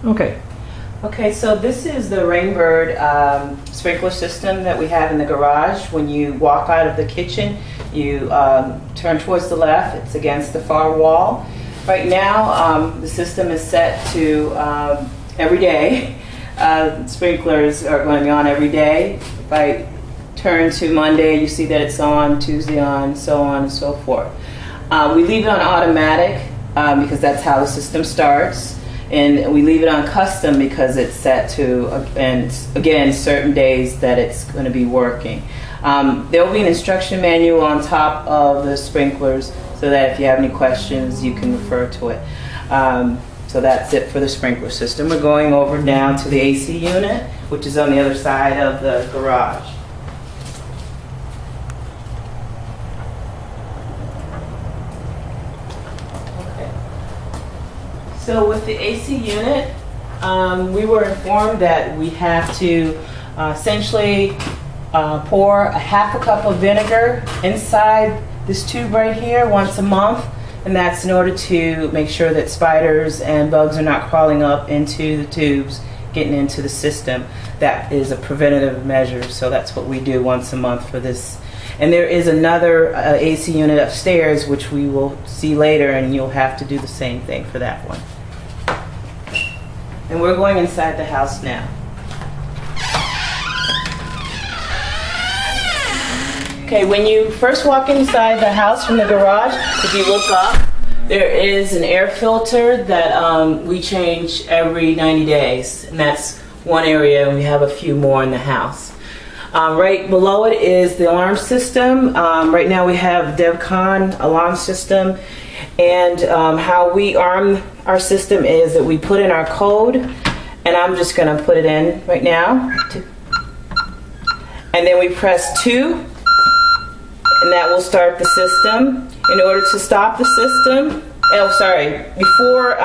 Okay. Okay, so this is the Rainbird sprinkler system that we have in the garage. When you walk out of the kitchen, you turn towards the left. It's against the far wall. Right now, the system is set to every day. Sprinklers are going on every day. If I turn to Monday, you see that it's on, Tuesday on, so on and so forth. We leave it on automatic because that's how the system starts. And we leave it on custom because it's set to, and again, certain days that it's going to be working. There will be an instruction manual on top of the sprinklers so that if you have any questions, you can refer to it. So that's it for the sprinkler system. We're going over now to the AC unit, which is on the other side of the garage. So with the AC unit, we were informed that we have to essentially pour a half a cup of vinegar inside this tube right here once a month, and that's in order to make sure that spiders and bugs are not crawling up into the tubes, getting into the system. That is a preventative measure, so that's what we do once a month for this. And there is another AC unit upstairs, which we will see later, and you'll have to do the same thing for that one. And we're going inside the house now. Okay, when you first walk inside the house from the garage, if you look up, there is an air filter that we change every 90 days. And that's one area, and we have a few more in the house. Right below it is the alarm system. Right now we have DevCon alarm system. And how we arm our system is that we put in our code, and I'm just going to put it in right now. And then we press 2, and that will start the system. In order to stop the system, before,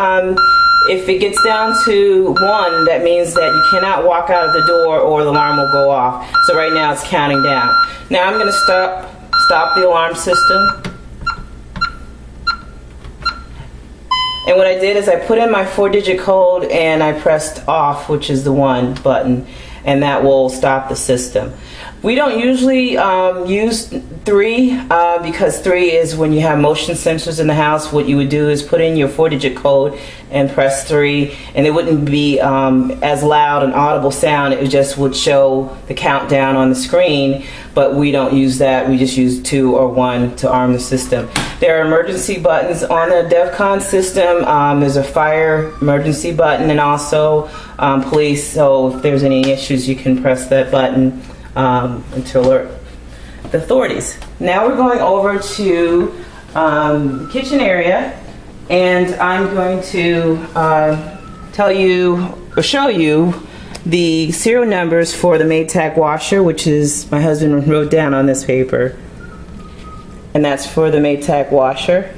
if it gets down to 1, that means that you cannot walk out of the door or the alarm will go off. So right now it's counting down. Now I'm going to stop the alarm system. And what I did is I put in my 4-digit code and I pressed off, which is the 1 button, and that will stop the system. We don't usually use 3 because 3 is when you have motion sensors in the house. What you would do is put in your 4-digit code and press 3, and it wouldn't be as loud and audible sound. It just would show the countdown on the screen, but we don't use that. We just use 2 or 1 to arm the system. There are emergency buttons on the DevCon system. There's a fire emergency button and also police, so if there's any issues you can press that button to alert the authorities. Now we're going over to the kitchen area, and I'm going to tell you or show you the serial numbers for the Maytag washer, which is my husband wrote down on this paper, and that's for the Maytag washer.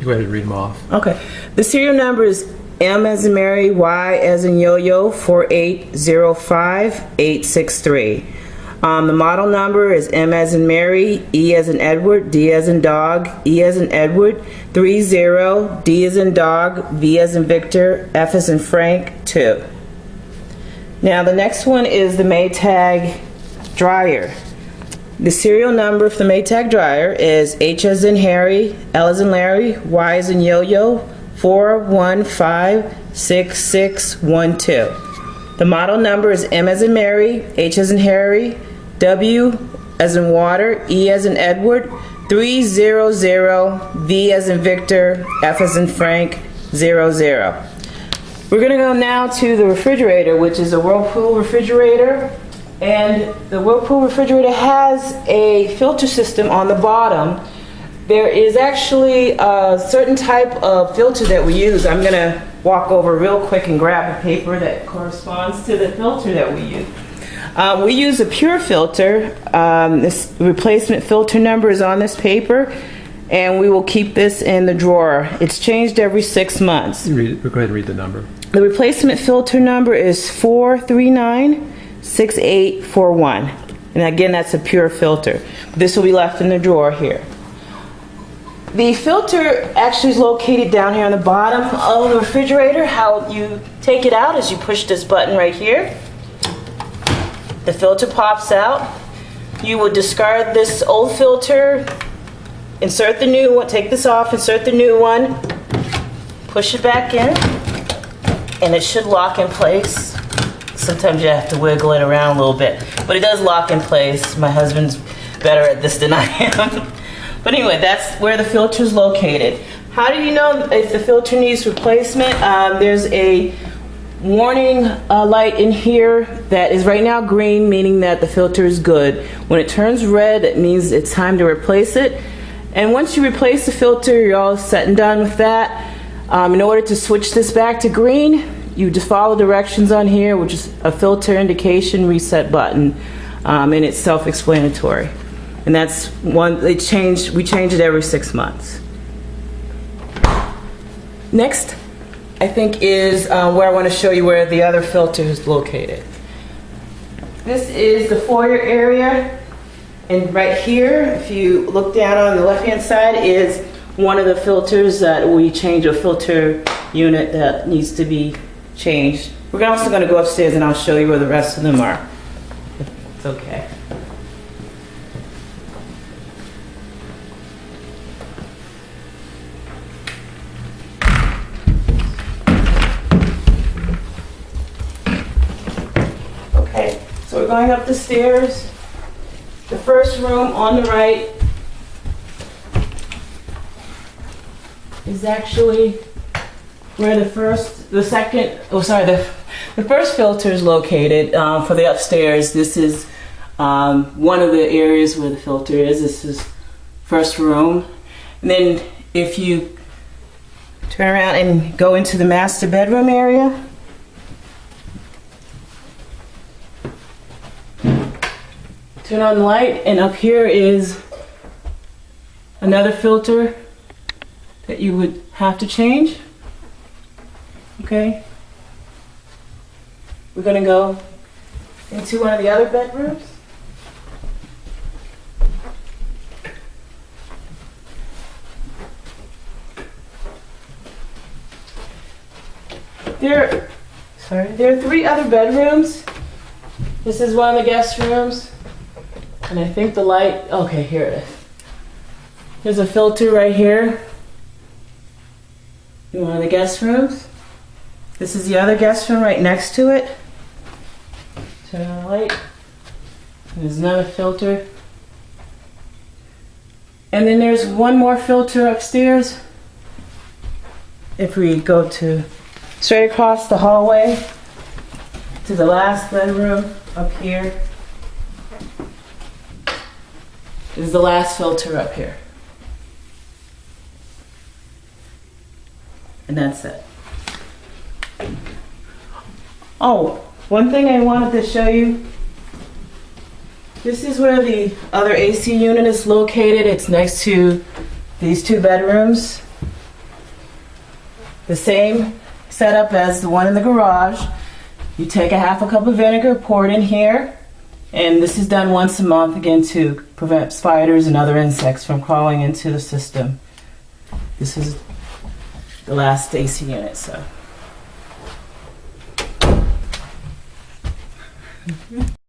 Go ahead and read them off. Okay. The serial number is M as in Mary, Y as in Yo-Yo, 4805863. The model number is M as in Mary, E as in Edward, D as in dog, E as in Edward, 30, D as in dog, V as in Victor, F as in Frank, 2. Now the next one is the Maytag dryer. The serial number for the Maytag dryer is H as in Harry, L as in Larry, Y as in Yo-Yo, 4156612. The model number is M as in Mary, H as in Harry, W as in water, E as in Edward, 300, V as in Victor, F as in Frank, 00. We're going to go now to the refrigerator, which is a Whirlpool refrigerator. And the Whirlpool refrigerator has a filter system on the bottom. There is actually a certain type of filter that we use. I'm going to walk over real quick and grab a paper that corresponds to the filter that we use. We use a pure filter. This replacement filter number is on this paper, and we will keep this in the drawer. It's changed every 6 months. Go ahead and read the number. The replacement filter number is 4396841. And again, that's a pure filter. This will be left in the drawer here. The filter actually is located down here on the bottom of the refrigerator. How you take it out is you push this button right here. The filter pops out. You would discard this old filter, insert the new one, take this off, insert the new one, push it back in, and it should lock in place. Sometimes you have to wiggle it around a little bit, but it does lock in place. My husband's better at this than I am. But anyway, that's where the filter is located. How do you know if the filter needs replacement? There's a warning light in here that is right now green, meaning that the filter is good. When it turns red, it means it's time to replace it. And once you replace the filter, you're all set and done with that. In order to switch this back to green, you just follow directions on here, which is a filter indication reset button, and it's self-explanatory. And that's one, we change it every 6 months. Next, I think is where I want to show you where the other filter is located. This is the foyer area, and right here, if you look down on the left-hand side, is one of the filters that we change, a filter unit that needs to be changed. We're also going to go upstairs and I'll show you where the rest of them are. It's okay. Okay, so we're going up the stairs. The first room on the right is actually where the first filter is located for the upstairs. This is one of the areas where the filter is. This is first room. And then if you turn around and go into the master bedroom area, turn on the light, and up here is another filter that you would have to change. Okay, we're going to go into one of the other bedrooms. There are 3 other bedrooms. This is one of the guest rooms, and I think the light, okay, here it is. There's a filter right here in one of the guest rooms. This is the other guest room right next to it. Turn on the light. There's another filter. And then there's one more filter upstairs. If we go to straight across the hallway to the last bedroom up here, is the last filter up here. And that's it. Oh, one thing I wanted to show you. This is where the other AC unit is located. It's next to these 2 bedrooms. The same setup as the one in the garage. You take a half a cup of vinegar, pour it in here, and this is done once a month, again, to prevent spiders and other insects from crawling into the system. This is the last AC unit, so.